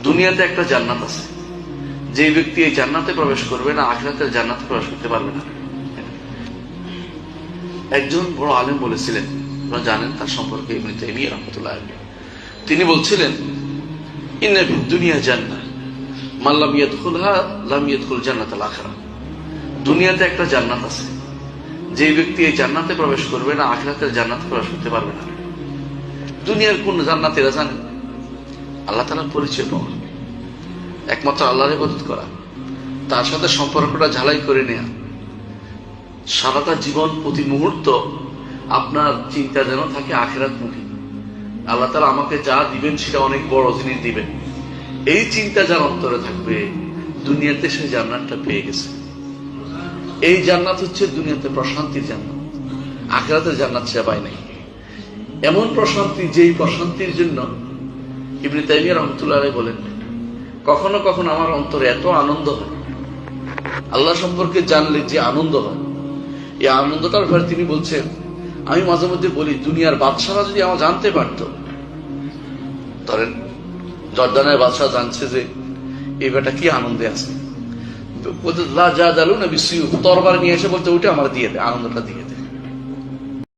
দুনিয়াতে একটা জান্নাত আছে, যে ব্যক্তি এই জান্নাতে প্রবেশ করবে না আখিরাতের জান্নাতে প্রবেশ করতে পারবে না। একজন বড় আলেম বলেছিলেন, আপনারা জানেন তার সম্পর্কে, ইবনে তাইমিয়া রাহমাতুল্লাহ আলাইহি। তিনি বলছিলেন, ইন্না ফিদ দুনিয়া জান্নাহ মান লাম ইয়াদখুলহা লাম ইয়াদখুল জান্নাতাল আখিরাহ। দুনিয়াতে একটা জান্নাত আছে, যে ব্যক্তি এই জান্নাতে প্রবেশ করবে না আখিরাতের জান্নাতে প্রবেশ করতে পারবে না। দুনিয়ার কোন জান্নাত এরা জানেন? আল্লাহ তাআলার পরিচয় পাওয়া, একমাত্র আল্লাহর ইবাদত করা, তার সাথে সম্পর্কটা ঝালাই করে নেয়া, সারাটা জীবন প্রতি মুহূর্ত আপনার চিন্তা যেন থাকে আখিরাতমুখী। আল্লাহ তাআলা আমাকে যা দিবেন সেটা অনেক বড় জিনিস দিবেন, এই চিন্তা যার অন্তরে থাকবে, দুনিয়াতে সে জান্নাতটা পেয়ে গেছে। এই জান্নাত হচ্ছে দুনিয়াতে প্রশান্তির জান্নাত, আখিরাতের জান্নাত সে পায় নাই। এমন প্রশান্তি, যেই প্রশান্তির জন্য ইবনে তাইমিয়া রাহমাতুল্লাহ আলাইহি বলেন, কখনো কখনো আমার অন্তরে এত আনন্দ হয়, আল্লাহ সম্পর্কে জানলে যে আনন্দ হয়, এই আনন্দটার ব্যাপারে তিনি বলছেন, আমি মাঝে মধ্যে বলি, দুনিয়ার বাদশারা যদি আমার জানতে পারত, ধরেন জর্দানের বাদশাহ জানছে যে এই বেটা কি আনন্দে আছে, তরবার নিয়ে এসে বলতে ওইটা আমার দিয়ে দে, আনন্দটা দিয়ে দে।